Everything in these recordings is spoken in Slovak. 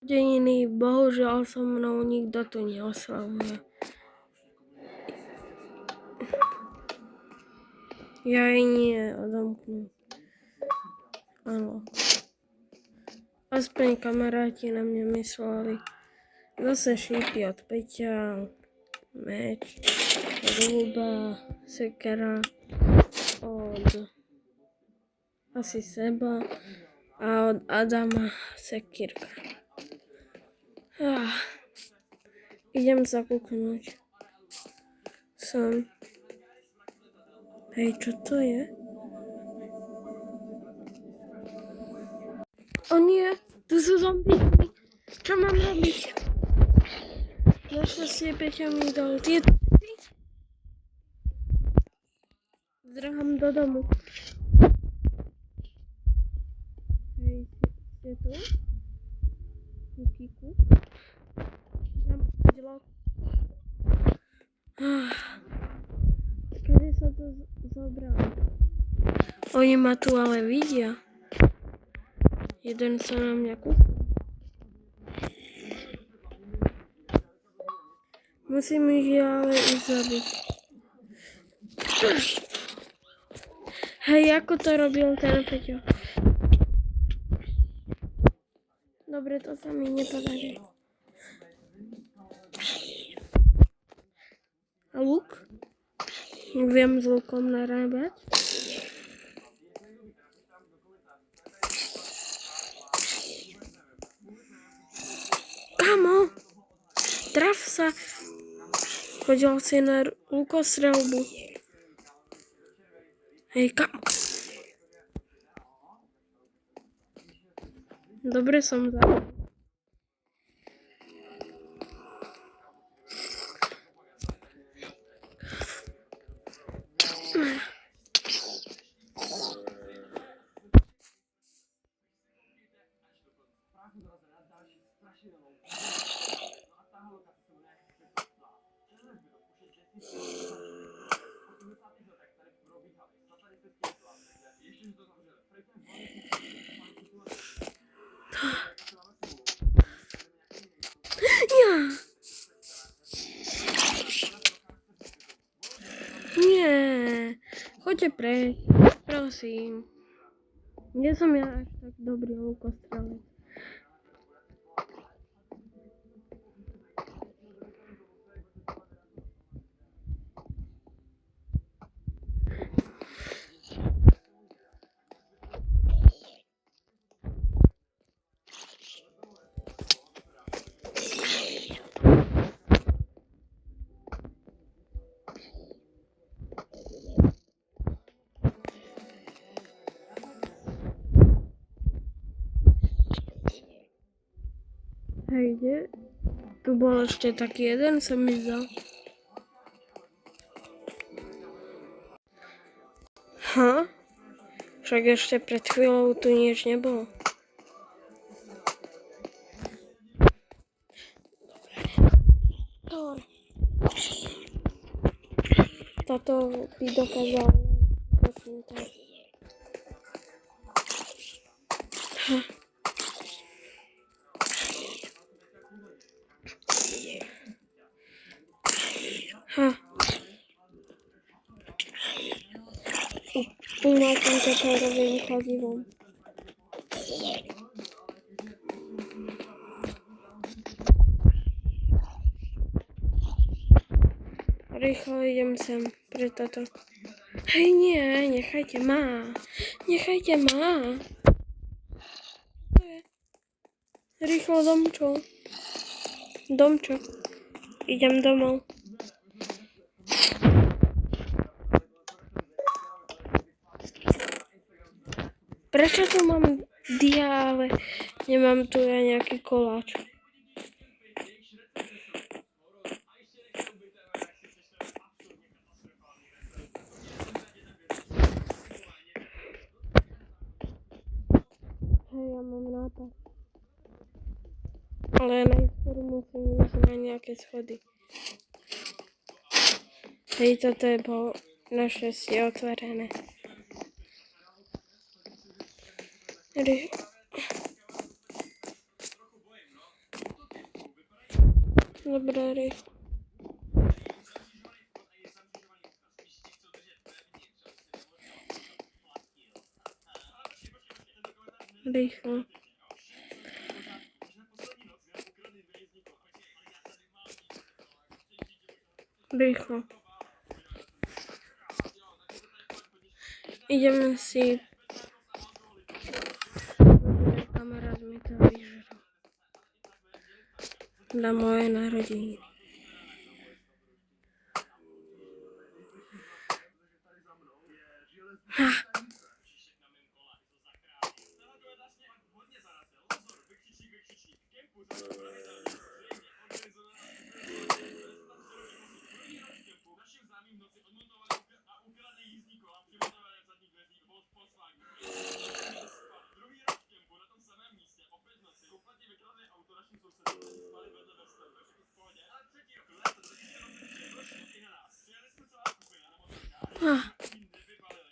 Narodeniny, bohužiaľ so mnou nikto tu neoslavuje. Ja aj nie, odomknú. Áno. Aspoň kamaráti na mňa mysleli. Zase šípy od Peťa, meč, od Huba, sekera, od asi seba a od Adama sekírka. Idem sa kúknúť. Hej, čo to je? O nie, tu sú zombíky. Čo mám robiť? Našťastie Peťa mi dal tieto veci. Zdrhám do domu. Hej, ste tu? Kukiku. Kedy sa to zobralo? Oni ma tu ale vidia. Jeden sa na mňa kúka. Musím ich ale ísť zabiť. Hej, ako to robil ten Peťo? Dobre, to sa mi nepodarí. A luk? Viem s lukom narábať. Kamo? Traf sa. Chodil si na lukostrelbu. Hej, kamo. Dobre som zabil. Nie, choďte preč, prosím. Nie som ja až tak dobrý lukostrelec. Hej, kde? Tu bol ešte taký jeden, som mi zdal. Však ešte pred chvíľou tu nič nebolo. Dobre. Toto by dokázal počítať. Umáčam čakárovým kladivom. Rýchlo idem sem pre toto. Hej, nie, nechajte ma. Nechajte ma. Rýchlo domčo. Idem domov. Prečo tu mám ale nemám tu ja nejaký koláč? Hej, ja mám nápad. Ale najskôr musím ísť na nejaké schody. Hej, toto je našťastie otvorené. Dobré, rýchlo. Rýchlo. Rýchlo. Ideme si... Kamarát mi to vyžral. Na moje narodeniny. Ha.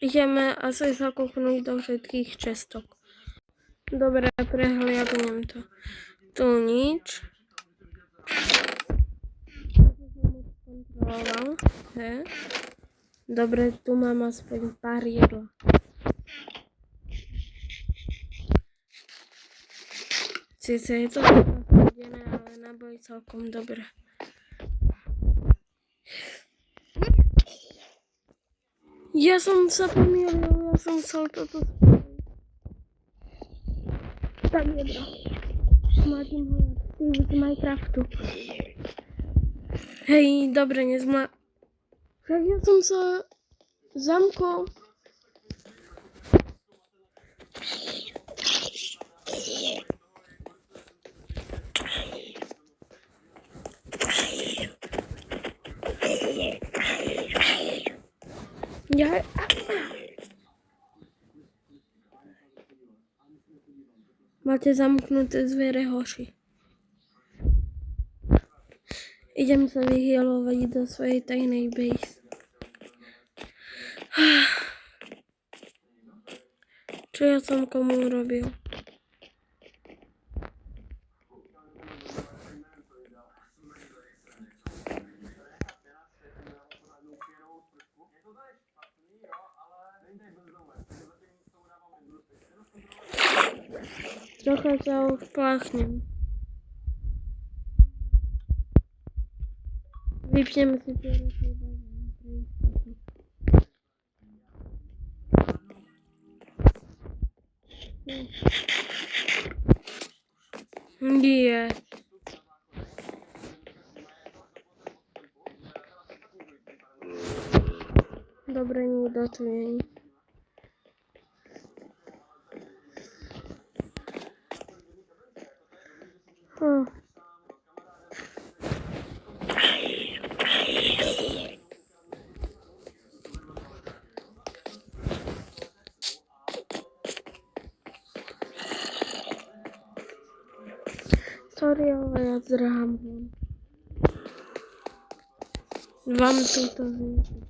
Ideme asi zakúknúť do všetkých čestok. Dobre, prehliadnem to. Tu nič. Kontroloval. Dobre, tu mám aspoň pár jedla. Sice je to studené, ale naboj celkom dobre. Ja som sa pomýlil, ja som chcel toto spraviť. Tak je bro. Mladím ho jak z Minecraftu. Hej, dobre, však ja som sa zamkol. Máte zamknuté zvere, hoši. Idem sa vyhielovať do svojej tajnej base. Čo ja som komu urobil? Trocha sa vpláchnem. Vypneme si tie roky Nie. Dobre, nikto tu nie. Sorry, ale ja zdrhám von. Vám túto zničiť.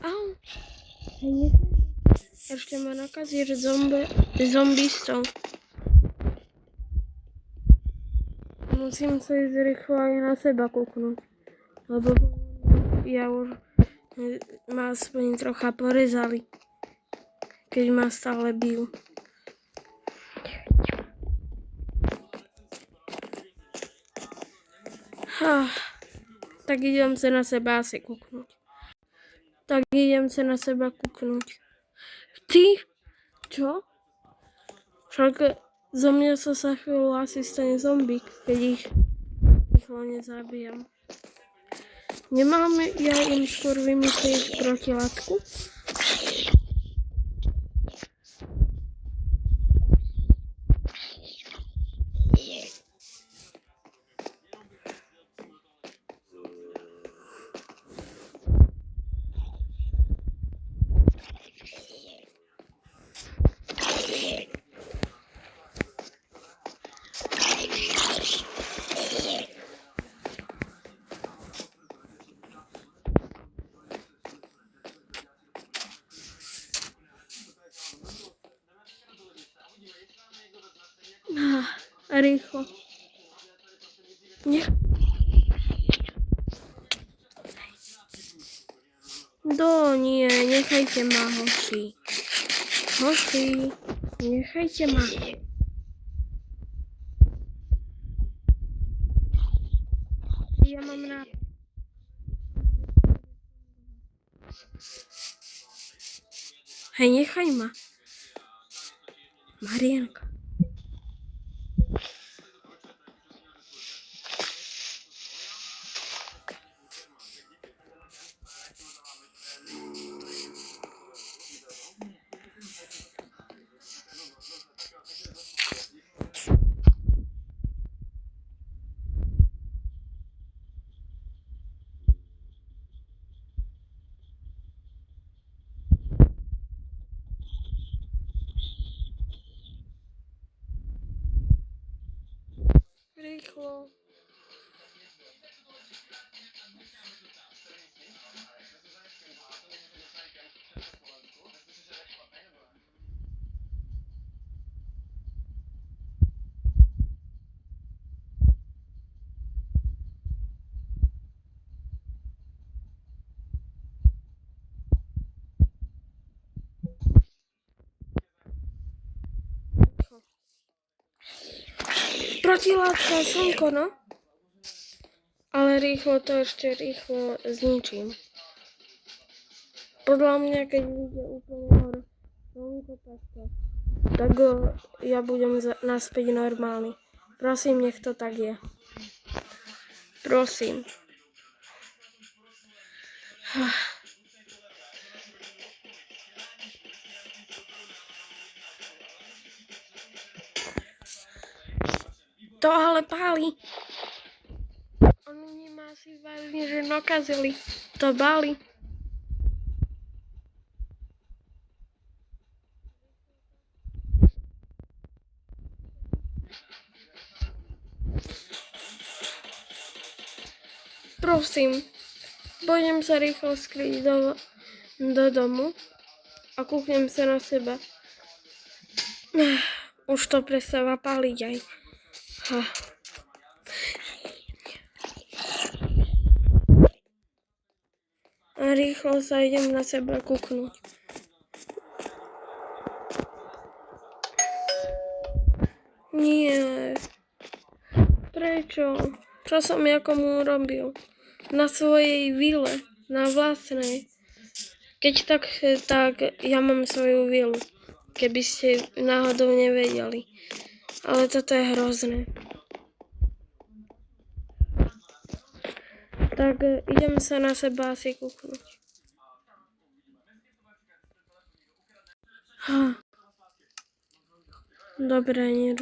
Au. Hej, ešte ma nakazíš zombistov. Musím sa ísť rýchlo aj na seba kúknúť. Lebo ja už ma aspoň trocha porezali. Keď ma stále bijú. Tak idem sa na seba asi kúknúť. Ty? Čo? Však zo mňa sa chvíľu asi stane zombík, keď ich rýchlo nezabijam. Nemám ja im skôr vymyslieť protilátku? Rýchlo. Nech... Nie, nechajte ma, hoši. Hoši, nechajte ma. Ja mám nápad. Hej, nechaj ma. Marianka. Rýchlo. Protilátka, slnko, no. Ale rýchlo to ešte rýchlo zničím. Podľa mňa, keď vyjde úplne hore slnko takto, tak ja budem naspäť normálny. Prosím, nech to tak je. Prosím. To ale páli. Oni ma asi vážne, že nakazili. To báli. Prosím, pôjdem sa rýchlo skryť do domu a kúknem sa na seba. Už to prestáva páliť aj. A rýchlo sa idem na seba kúknúť. Nie. Prečo? Čo som ja komu urobil? Na svojej vile, na vlastnej. Keď tak ja mám svoju vilu. Keby ste náhodou nevedeli. Ale toto je hrozné. Tak idem sa na seba asi kúknúť. Dobre, nie.